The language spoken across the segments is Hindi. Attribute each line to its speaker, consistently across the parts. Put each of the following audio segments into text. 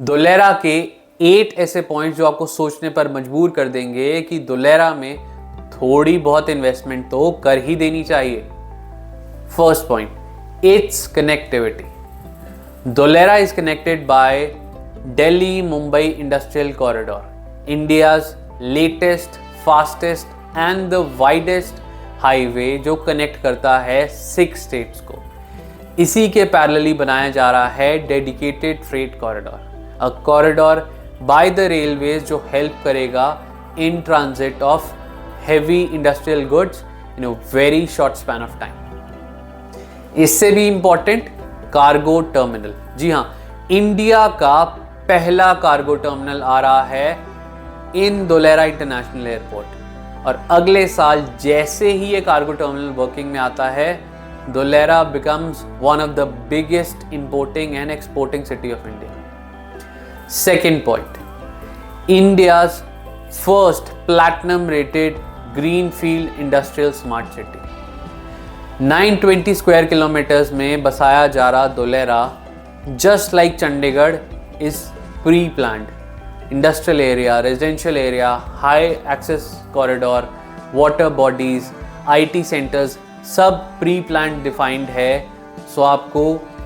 Speaker 1: धुलेरा के 8 ऐसे पॉइंट्स जो आपको सोचने पर मजबूर कर देंगे कि धुलेरा में थोड़ी बहुत इन्वेस्टमेंट तो कर ही देनी चाहिए। First point, it's connectivity. Dholera is connected by Delhi Mumbai industrial corridor, India's latest, fastest and the widest highway जो कनेक्ट करता है 6 स्टेट्स को। इसी के पैरेलली बनाया जा रहा है dedicated freight corridor, a corridor by the railways जो हेल्प करेगा in transit of heavy industrial goods in a very short span of time. इससे भी इंपॉर्टेंट, कार्गो टर्मिनल। जी हाँ, इंडिया का पहला कार्गो टर्मिनल आ रहा है इन धुलेरा इंटरनेशनल एयरपोर्ट, और अगले साल जैसे ही ये कार्गो टर्मिनल वर्किंग में आता है, Dholera becomes one of the biggest importing and exporting city of India. Second point, India's first platinum rated greenfield industrial smart city. 920 square kilometers में बसाया जा रहा Dholera, just like Chandigarh, is pre-planned. Industrial area, residential area, high access corridor, water bodies, IT centers, सब प्री प्लान डिफाइंड है। सो आपको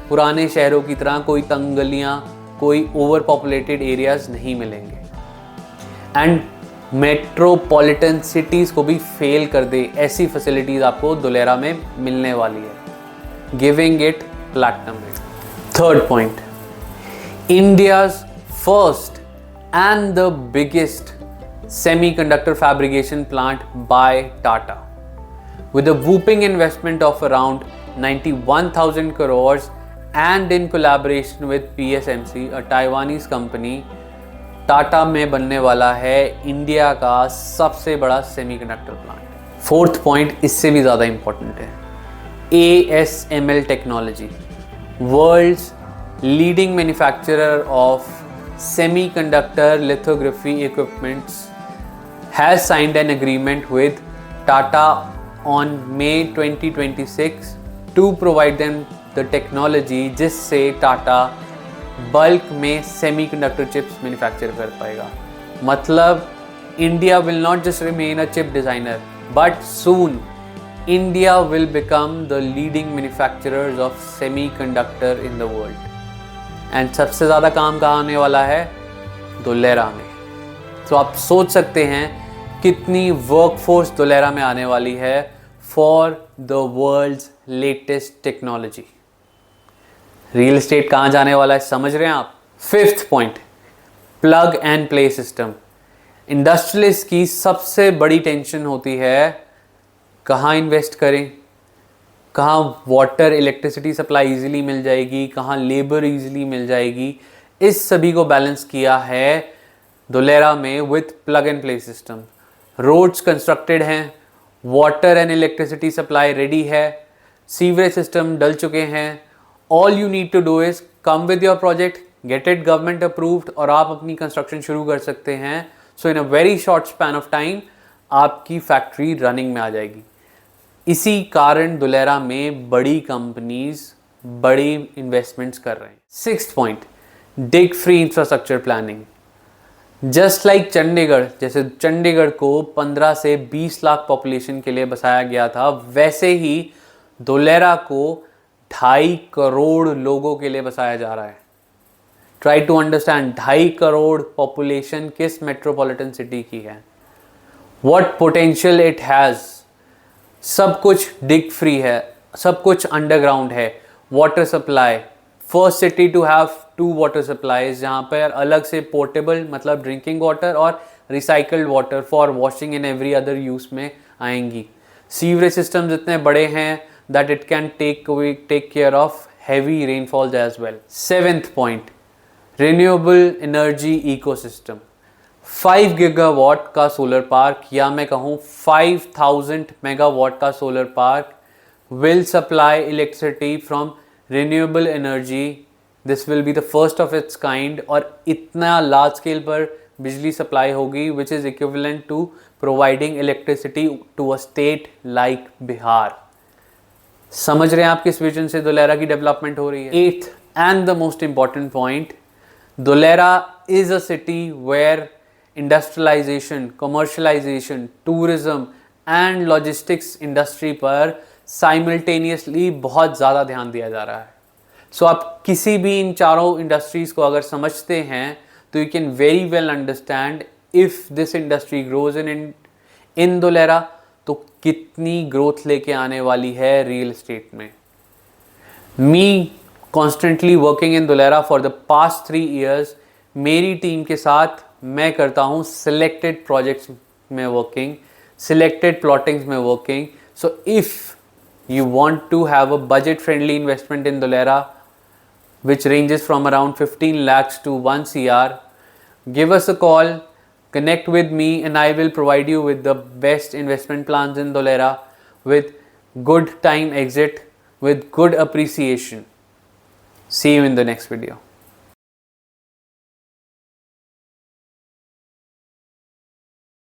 Speaker 1: पुराने शहरों की तरह कोई तंग गलियाँ, कोई ओवर पॉपुलेटेड एरियाज नहीं मिलेंगे। एंड मेट्रोपॉलिटन सिटीज़ को भी फेल कर दे ऐसी फैसिलिटीज़ आपको धुलेरा में मिलने वाली है, giving it platinum rate. Third point, India's first and the biggest semiconductor fabrication plant by Tata, with a whooping investment of around 91,000 crores and in collaboration with PSMC, a Taiwanese company, Tata में बनने वाला है इंडिया का सबसे बड़ा सेमीकंडक्टर प्लांट। फोर्थ पॉइंट इससे भी ज़्यादा इंपॉर्टेंट है, ASML technology, world's leading manufacturer of semiconductor lithography equipments, has signed an agreement with Tata on May 2026 to provide them the technology जिससे टाटा बल्क में सेमीकंडक्टर चिप्स मैन्युफैक्चर कर पाएगा। मतलब India will not just remain a chip designer, but soon India will become the leading manufacturers of semiconductor in the world. And सबसे ज़्यादा काम कहाँ आने वाला है? धुलेरा में। तो आप सोच सकते हैं कितनी वर्कफोर्स धुलेरा में आने वाली है for the world's latest technology. Real estate कहाँ जाने वाला है, समझ रहे हैं आप? Fifth point, plug and play system. Industrialist की सबसे बड़ी टेंशन होती है कहाँ इन्वेस्ट करें, कहाँ वाटर इलेक्ट्रिसिटी सप्लाई इजीली मिल जाएगी, कहाँ लेबर इजीली मिल जाएगी। इस सभी को बैलेंस किया है धुलेरा में with plug and play system. Roads constructed हैं, water and electricity supply ready है, सीवरेज सिस्टम डल चुके हैं। All you need to do is come with your project, get it government approved, और आप अपनी कंस्ट्रक्शन शुरू कर सकते हैं। So in a very short span of time आपकी फैक्ट्री रनिंग में आ जाएगी। इसी कारण धुलेरा में बड़ी कंपनीज बड़ी इन्वेस्टमेंट्स कर रहे हैं। Sixth point, dig free infrastructure planning. Just like Chandigarh, जैसे चंडीगढ़ को 15 से 20 लाख पॉपुलेशन के लिए बसाया गया था, वैसे ही धुलेरा को 2.5 करोड़ लोगों के लिए बसाया जा रहा है। Try to understand, 2.5 crore population किस मेट्रोपॉलिटन सिटी की है, व्हाट पोटेंशियल इट हैज़। सब कुछ डिग फ्री है, सब कुछ अंडरग्राउंड है। Water supply, first city to have 2 water supplies, जहाँ पर अलग से पोर्टेबल मतलब ड्रिंकिंग वाटर और recycled water for washing and every other use में आएंगी। सीवरेज सिस्टम्स इतने बड़े हैं that it can take care of heavy rainfalls as well. Seventh point, renewable energy ecosystem. 5 gigawatt का सोलर पार्क, या मैं कहूँ 5000 मेगावाट का solar park will supply electricity from renewable energy. This will be the first of its kind, और इतना लार्ज स्केल पर बिजली सप्लाई होगी which is equivalent to providing electricity to a state like Bihar. समझ रहे हैं आप किस विजन से धुलेरा की डेवलपमेंट हो रही है। Eighth and the most important point, Dholera is a city where industrialization, commercialization, tourism and logistics industry पर simultaneously बहुत ज़्यादा ध्यान दिया जा रहा है. So आप किसी भी इन चारों इंडस्ट्रीज को अगर समझते हैं तो you can very well understand if this industry grows in Dholera तो कितनी ग्रोथ लेके आने वाली है रियल एस्टेट में. Me constantly working in Dholera for the past 3 years. मेरी टीम के साथ मैं करता हूँ सिलेक्टेड प्रोजेक्ट्स में वर्किंग, सिलेक्टेड प्लॉटिंग्स में working. So if you want to have a budget friendly investment in Dholera which ranges from around 15 lakhs to 1 CR, give us a call, connect with me and I will provide you with the best investment plans in Dholera with good time exit, with good appreciation. See you in the next video.